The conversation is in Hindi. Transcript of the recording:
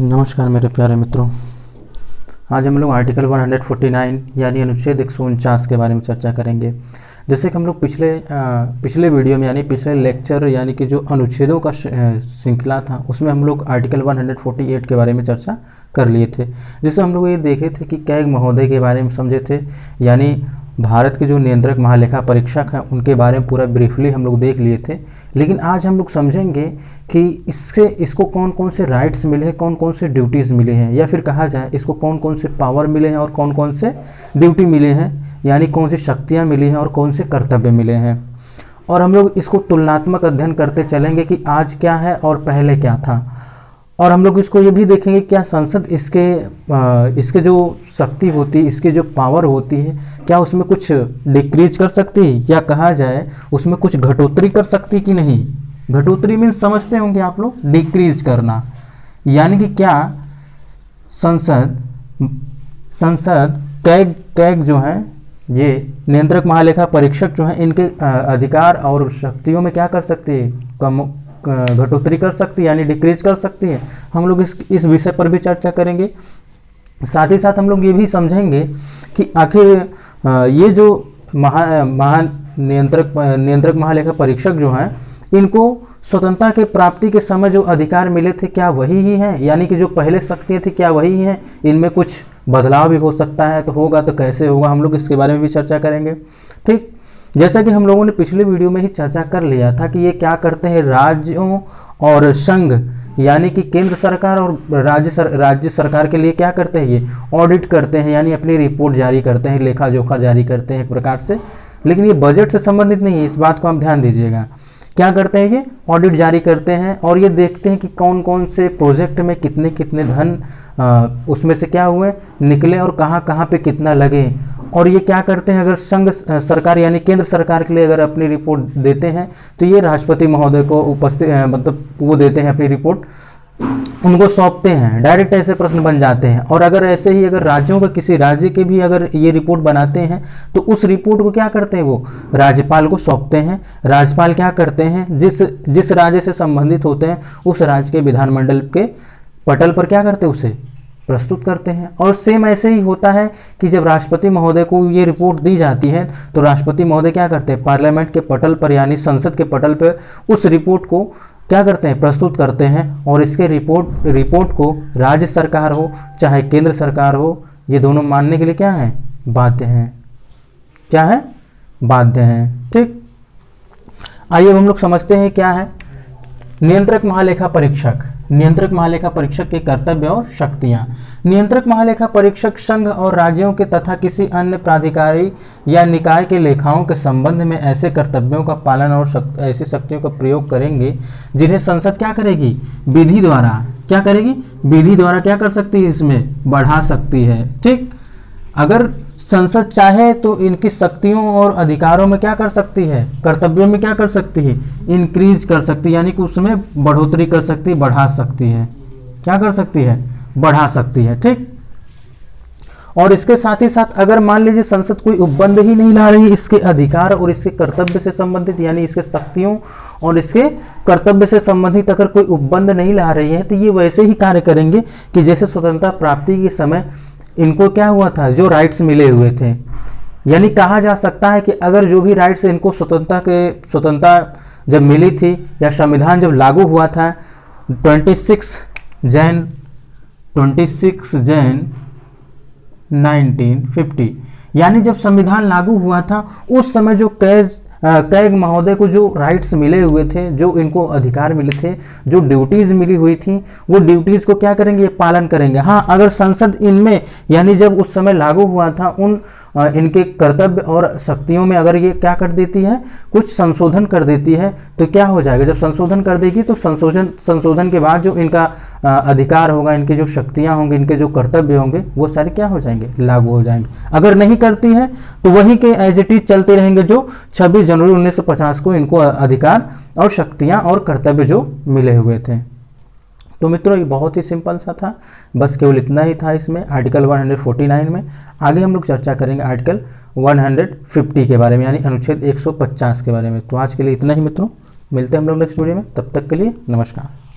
नमस्कार मेरे प्यारे मित्रों। आज हम लोग आर्टिकल 149 यानी अनुच्छेद 149 के बारे में चर्चा करेंगे। जैसे कि हम लोग पिछले वीडियो में यानी पिछले लेक्चर यानी कि जो अनुच्छेदों का श्रृंखला था उसमें हम लोग आर्टिकल 148 के बारे में चर्चा कर लिए थे। जिससे हम लोग ये देखे थे कि कैग महोदय के बारे में समझे थे, यानी भारत के जो नियंत्रक महालेखा परीक्षक हैं उनके बारे में पूरा ब्रीफली हम लोग देख लिए थे। लेकिन आज हम लोग समझेंगे कि इसको कौन कौन से राइट्स मिले हैं, कौन कौन से ड्यूटीज़ मिले हैं, या फिर कहा जाए इसको कौन कौन से पावर मिले हैं और कौन कौन से ड्यूटी मिले हैं, यानी कौन सी शक्तियाँ मिली हैं और कौन से कर्तव्य मिले हैं। और हम लोग इसको तुलनात्मक अध्ययन करते चलेंगे कि आज क्या है और पहले क्या था। और हम लोग इसको ये भी देखेंगे क्या संसद इसके जो शक्ति होती है, इसकी जो पावर होती है, क्या उसमें कुछ डिक्रीज कर सकती है, या कहा जाए उसमें कुछ घटोत्तरी कर सकती है कि नहीं। घटोत्तरी मीन्स समझते होंगे आप लोग, डिक्रीज करना, यानी कि क्या संसद कैग जो है, ये नियंत्रक महालेखा परीक्षक जो है, इनके अधिकार और शक्तियों में क्या कर सकती है, कम घटोत्तरी कर सकती है यानी डिक्रीज कर सकती है। हम लोग इस विषय पर भी चर्चा करेंगे। साथ ही साथ हम लोग ये भी समझेंगे कि आखिर ये जो नियंत्रक महालेखा परीक्षक जो हैं, इनको स्वतंत्रता के प्राप्ति के समय जो अधिकार मिले थे क्या वही ही हैं, यानी कि जो पहले शक्तियाँ थी क्या वही हैं, इनमें कुछ बदलाव भी हो सकता है, तो होगा तो कैसे होगा, हम लोग इसके बारे में भी चर्चा करेंगे। ठीक, जैसा कि हम लोगों ने पिछले वीडियो में ही चर्चा कर लिया था कि ये क्या करते हैं, राज्यों और संघ यानी कि केंद्र सरकार और राज्य सरकार के लिए क्या करते हैं, ये ऑडिट करते हैं, यानी अपनी रिपोर्ट जारी करते हैं, लेखा जोखा जारी करते हैं एक प्रकार से। लेकिन ये बजट से संबंधित नहीं है, इस बात को आप ध्यान दीजिएगा। क्या करते हैं, ये ऑडिट जारी करते हैं और ये देखते हैं कि कौन कौन से प्रोजेक्ट में कितने कितने धन उसमें से क्या हुए निकले और कहाँ कहाँ पे कितना लगे। और ये क्या करते हैं, अगर संघ सरकार यानी केंद्र सरकार के लिए अगर अपनी रिपोर्ट देते हैं तो ये राष्ट्रपति महोदय को मतलब वो देते हैं अपनी रिपोर्ट, उनको सौंपते हैं, डायरेक्ट ऐसे प्रश्न बन जाते हैं। और अगर ऐसे ही अगर राज्यों का किसी राज्य के भी अगर ये रिपोर्ट बनाते हैं तो उस रिपोर्ट को क्या करते हैं, वो राज्यपाल को सौंपते हैं। राज्यपाल क्या करते हैं, जिस राज्य से संबंधित होते हैं उस राज्य के विधानमंडल के पटल पर क्या करते हैं, उसे प्रस्तुत करते हैं। और सेम ऐसे ही होता है कि जब राष्ट्रपति महोदय को ये रिपोर्ट दी जाती है तो राष्ट्रपति महोदय क्या करते हैं, पार्लियामेंट के पटल पर यानी संसद के पटल पर उस रिपोर्ट को क्या करते हैं, प्रस्तुत करते हैं। और इसके रिपोर्ट को राज्य सरकार हो चाहे केंद्र सरकार हो, ये दोनों मानने के लिए क्या है, बाध्य हैं। क्या है, बाध्य हैं। ठीक, आइए हम लोग समझते हैं क्या है नियंत्रक महालेखा परीक्षक। नियंत्रक महालेखा परीक्षक के कर्तव्य और शक्तियां। नियंत्रक महालेखा परीक्षक संघ और राज्यों के तथा किसी अन्य प्राधिकारी या निकाय के लेखाओं के संबंध में ऐसे कर्तव्यों का पालन और ऐसी शक्तियों का प्रयोग करेंगे जिन्हें संसद क्या करेगी, विधि द्वारा क्या करेगी, विधि द्वारा क्या कर सकती है, इसमें बढ़ा सकती है। ठीक, अगर संसद चाहे तो इनकी शक्तियों और अधिकारों में क्या कर सकती है, कर्तव्यों में क्या कर सकती है, इंक्रीज कर सकती है, यानी कि उसमें बढ़ोतरी कर सकती है, बढ़ा सकती है। क्या कर सकती है, बढ़ा सकती है। ठीक, और इसके साथ ही साथ अगर मान लीजिए संसद कोई उपबंध ही नहीं ला रही इसके अधिकार और इसके कर्तव्य से संबंधित, यानी इसके शक्तियों और इसके कर्तव्य से संबंधित अगर कोई उपबंध नहीं ला रही है, तो ये वैसे ही कार्य करेंगे कि जैसे स्वतंत्रता प्राप्ति के समय इनको क्या हुआ था, जो राइट्स मिले हुए थे। यानी कहा जा सकता है कि अगर जो भी राइट्स इनको स्वतंत्रता जब मिली थी या संविधान जब लागू हुआ था 26 जैन 1950, यानी जब संविधान लागू हुआ था उस समय जो कैग महोदय को जो राइट्स मिले हुए थे, जो इनको अधिकार मिले थे, जो ड्यूटीज़ मिली हुई थी, वो ड्यूटीज़ को क्या करेंगे, ये पालन करेंगे। हाँ, अगर संसद इनमें यानी जब उस समय लागू हुआ था उन इनके कर्तव्य और शक्तियों में अगर ये क्या कर देती है, कुछ संशोधन कर देती है, तो क्या हो जाएगा, जब संशोधन कर देगी तो संशोधन के बाद जो इनका अधिकार होगा, इनकी जो शक्तियाँ होंगी, इनके जो कर्तव्य होंगे, वो सारे क्या हो जाएंगे, लागू हो जाएंगे। अगर नहीं करती है तो वहीं के एज इट इज चलते रहेंगे जो 26 जनवरी 1950 को इनको अधिकार और शक्तियाँ और कर्तव्य जो मिले हुए थे। तो मित्रों ये बहुत ही सिंपल सा था, बस केवल इतना ही था इसमें आर्टिकल 149 में। आगे हम लोग चर्चा करेंगे आर्टिकल 150 के बारे में, यानी अनुच्छेद 150 के बारे में। तो आज के लिए इतना ही मित्रों, मिलते हैं हम लोग नेक्स्ट वीडियो में, तब तक के लिए नमस्कार।